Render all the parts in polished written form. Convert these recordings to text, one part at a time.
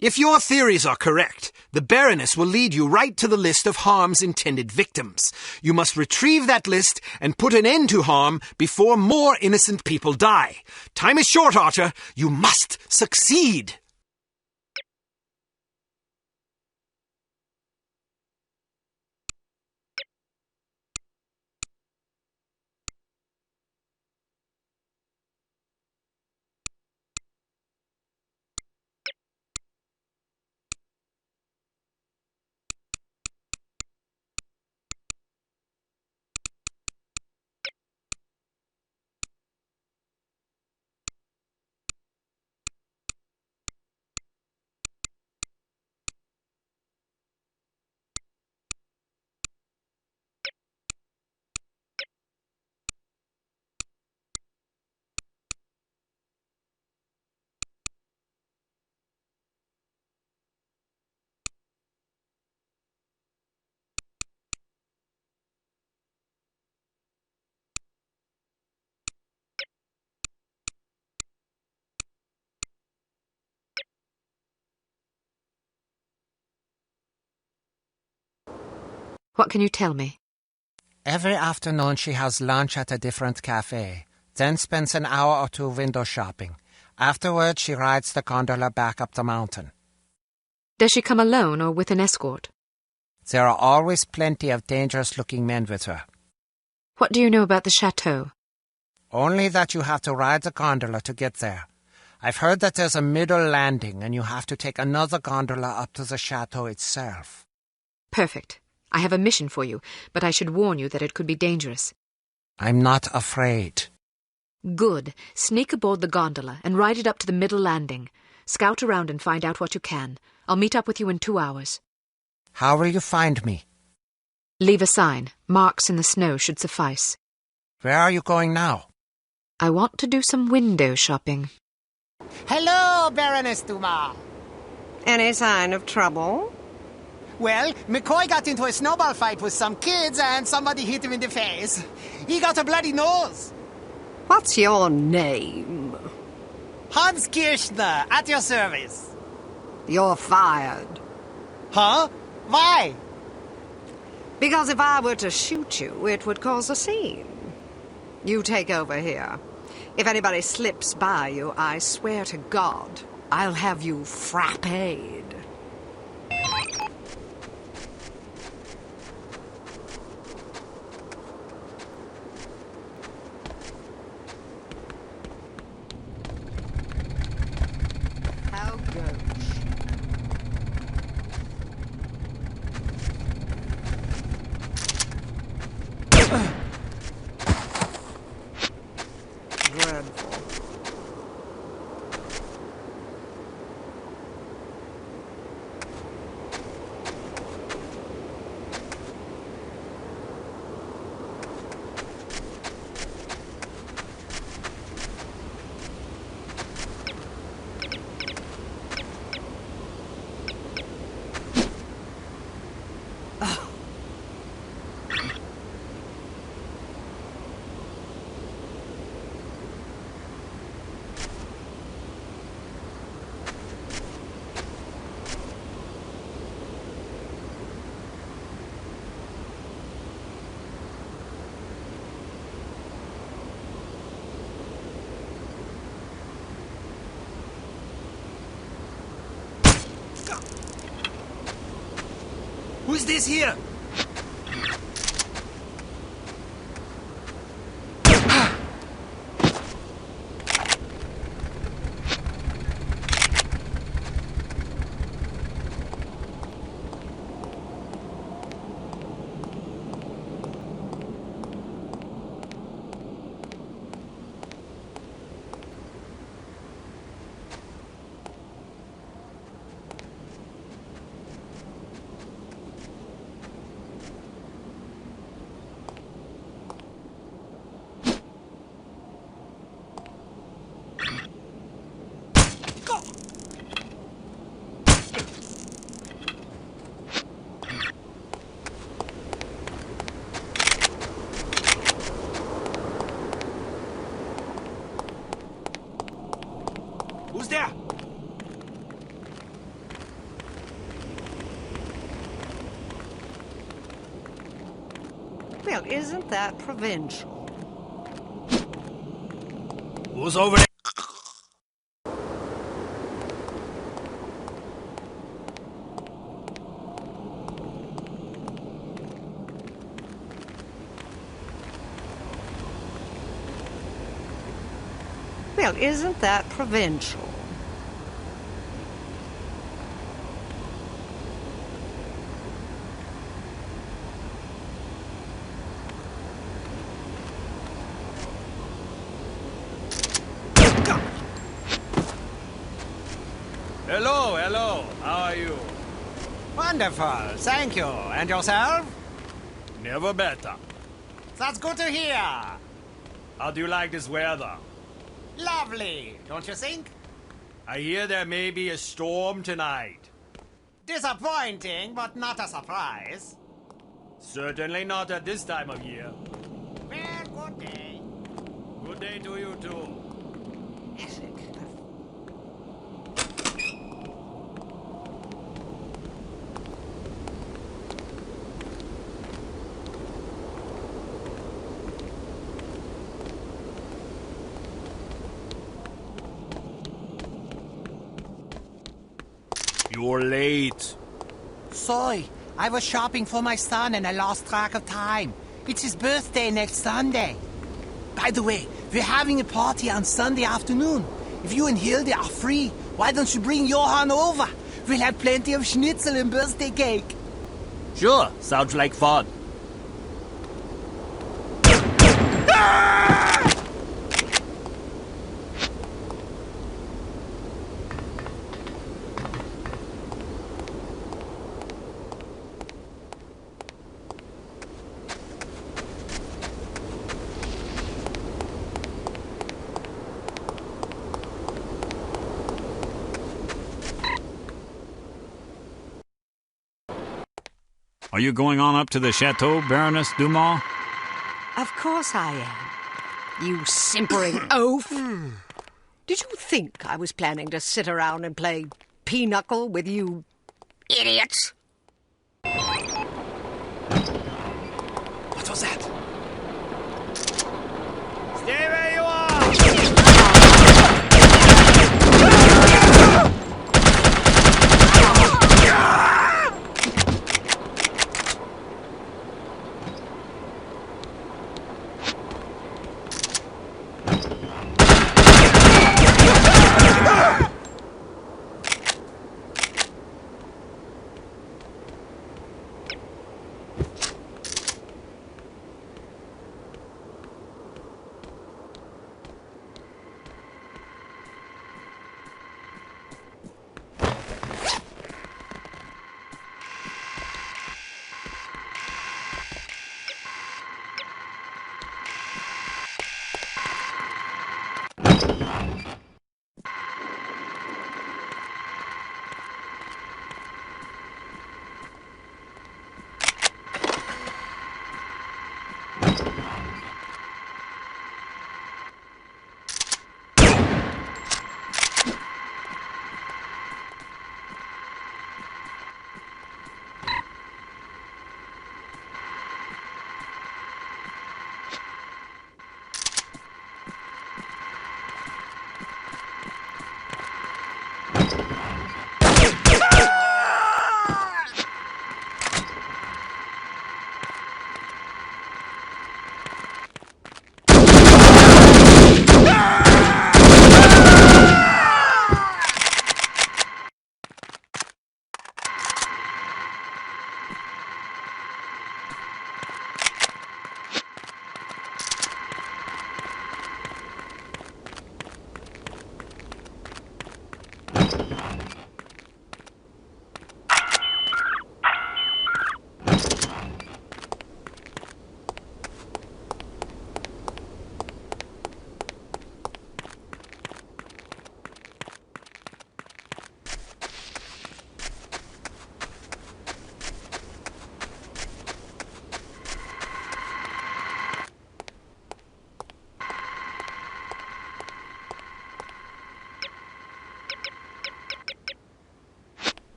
If your theories are correct, the Baroness will lead you right to the list of harm's intended victims. You must retrieve that list and put an end to harm before more innocent people die. Time is short, Archer. You must succeed. What can you tell me? Every afternoon she has lunch at a different cafe, then spends an hour or two window shopping. Afterwards, she rides the gondola back up the mountain. Does she come alone or with an escort? There are always plenty of dangerous-looking men with her. What do you know about the chateau? Only that you have to ride the gondola to get there. I've heard that there's a middle landing and you have to take another gondola up to the chateau itself. Perfect. I have a mission for you, but I should warn you that it could be dangerous. I'm not afraid. Good. Sneak aboard the gondola and ride it up to the middle landing. Scout around and find out what you can. I'll meet up with you in 2 hours. How will you find me? Leave a sign. Marks in the snow should suffice. Where are you going now? I want to do some window shopping. Hello, Baroness Dumas. Any sign of trouble? Well, McCoy got into a snowball fight with some kids and somebody hit him in the face. He got a bloody nose. What's your name? Hans Kirchner, at your service. You're fired. Huh? Why? Because if I were to shoot you, it would cause a scene. You take over here. If anybody slips by you, I swear to God, I'll have you frappéed. How goes? Dreadful. Who's this here? Well, isn't that provincial? Who's over there? Well, isn't that provincial? Hello, hello. How are you? Wonderful, thank you. And yourself? Never better. That's good to hear. How do you like this weather? Lovely, don't you think? I hear there may be a storm tonight. Disappointing, but not a surprise. Certainly not at this time of year. Well, good day. Good day to you too. You're late. Sorry, I was shopping for my son and I lost track of time. It's his birthday next Sunday. By the way, we're having a party on Sunday afternoon. If you and Hilde are free, why don't you bring Johann over? We'll have plenty of schnitzel and birthday cake. Sure, sounds like fun. Are you going on up to the chateau, Baroness Dumas? Of course I am. You simpering oaf. Did you think I was planning to sit around and play pinochle with you idiots? What was that? Stay where you are!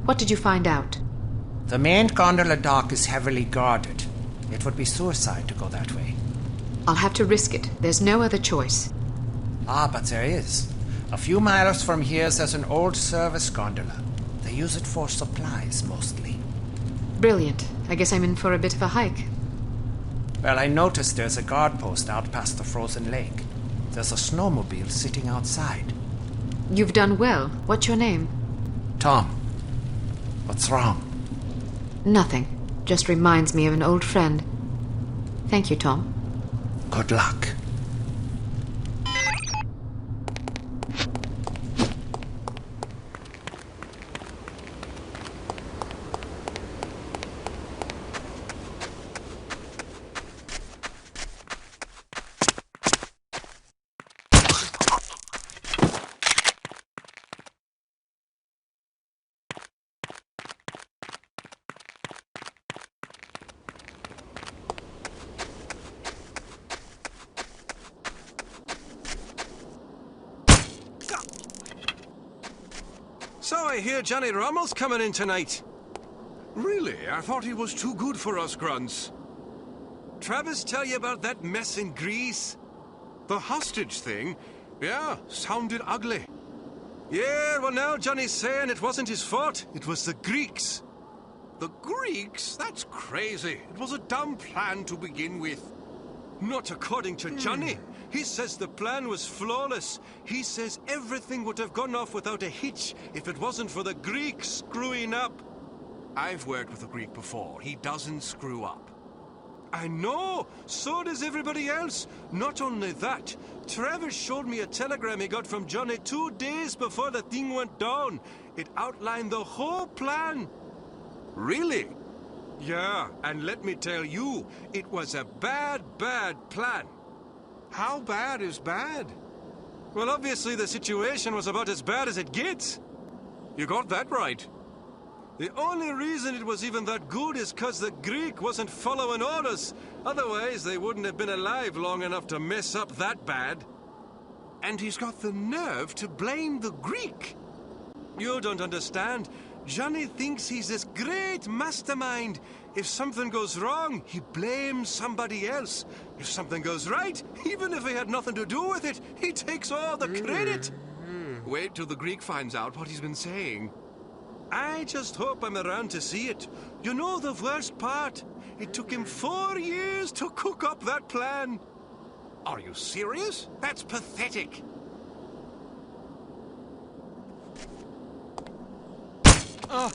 What did you find out? The main gondola dock is heavily guarded. It would be suicide to go that way. I'll have to risk it. There's no other choice. Ah, but there is. A few miles from here, there's an old service gondola. They use it for supplies, mostly. Brilliant. I guess I'm in for a bit of a hike. Well, I noticed there's a guard post out past the frozen lake. There's a snowmobile sitting outside. You've done well. What's your name? Tom, what's wrong? Nothing. Just reminds me of an old friend. Thank you, Tom. Good luck. So I hear Johnny Rommel's coming in tonight. Really? I thought he was too good for us grunts. Travis tell you about that mess in Greece? The hostage thing? Yeah, sounded ugly. Yeah, well now Johnny's saying it wasn't his fault. It was the Greeks. The Greeks? That's crazy. It was a dumb plan to begin with. Not according to Johnny. He says the plan was flawless. He says everything would have gone off without a hitch if it wasn't for the Greek screwing up. I've worked with a Greek before. He doesn't screw up. I know. So does everybody else. Not only that, Travis showed me a telegram he got from Johnny 2 days before the thing went down. It outlined the whole plan. Really? Yeah, and let me tell you, it was a bad, bad plan. How bad is bad? Well, obviously the situation was about as bad as it gets. You got that right. The only reason it was even that good is because the Greek wasn't following orders. Otherwise, they wouldn't have been alive long enough to mess up that bad. And he's got the nerve to blame the Greek. You don't understand. Johnny thinks he's this great mastermind. If something goes wrong, he blames somebody else. If something goes right, even if he had nothing to do with it, he takes all the credit. Wait till the Greek finds out what he's been saying. I just hope I'm around to see it. You know the worst part? It took him 4 years to cook up that plan. Are you serious? That's pathetic. Oh.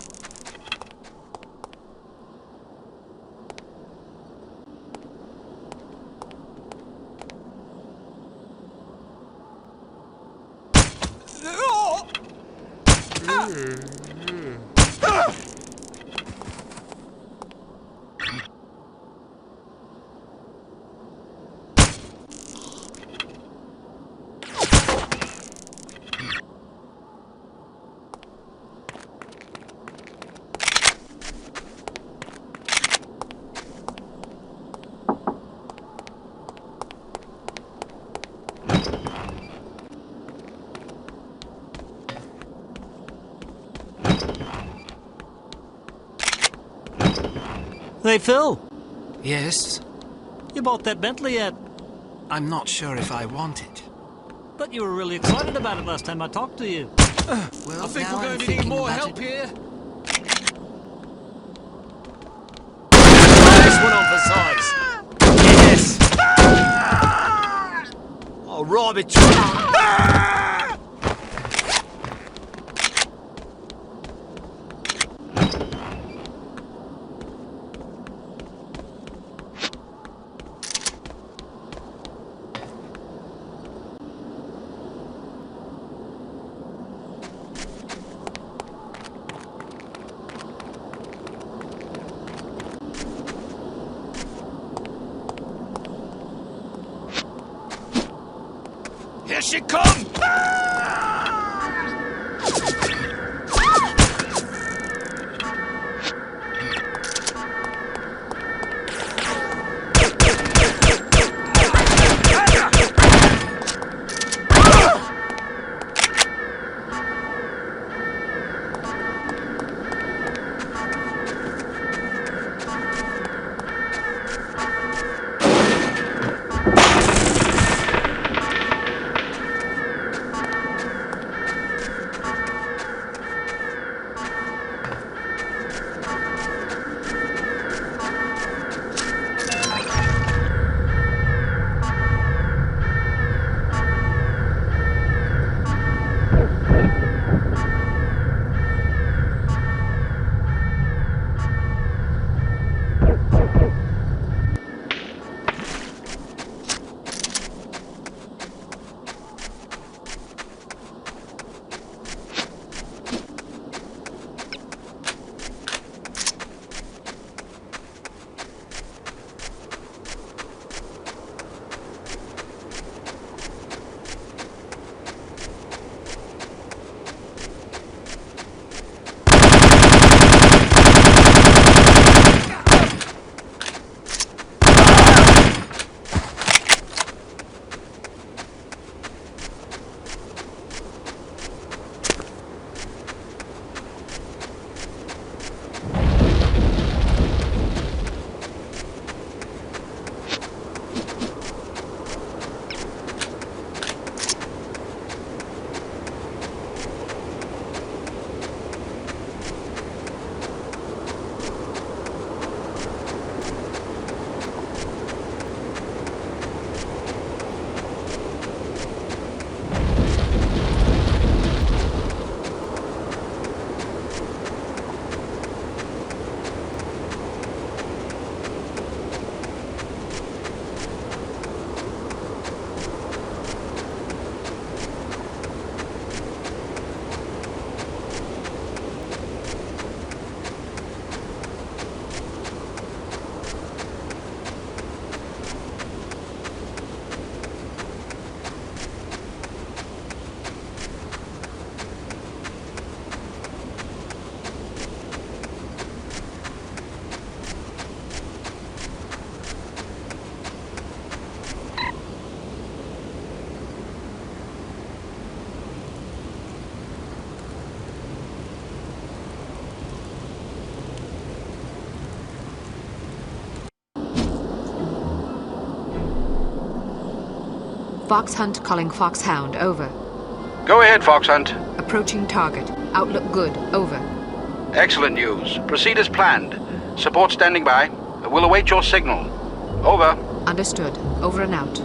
Hey, Phil, Yes? you bought that Bentley yet? I'm not sure if I want it. But you were really excited about it last time I talked to you. Well, I think now we're going I'm to need thinking more about help it. here. Nice one on for size. Yes! Oh, right between. Here she comes! Fox Hunt calling Fox Hound, over. Go ahead, Fox Hunt. Approaching target. Outlook good, over. Excellent news. Proceed as planned. Support standing by. We'll await your signal. Over. Understood. Over and out.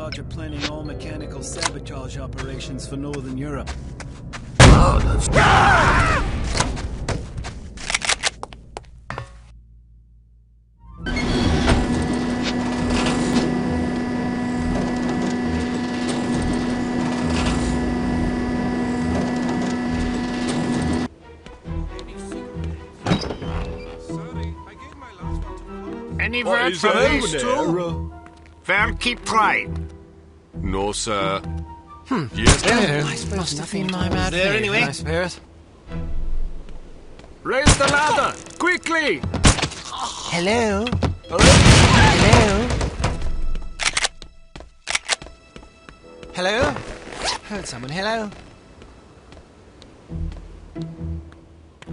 charge of planning all mechanical sabotage operations for Northern Europe. Any word from these two? Well, keep trying. No, sir. Yes, I suppose nothing in my mouth there anyway. I suppose. Raise the ladder, quickly! Hello? Hello? Hello? Heard someone. Hello?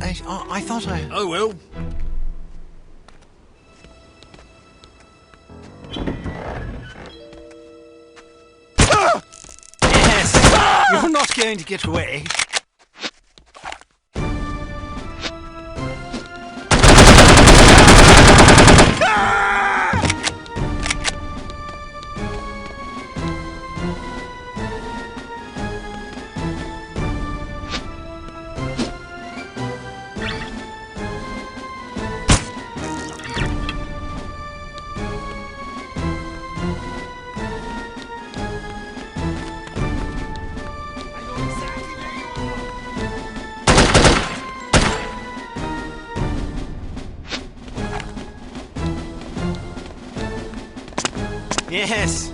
I thought I... Oh, well. Yes! You're not going to get away. Yes.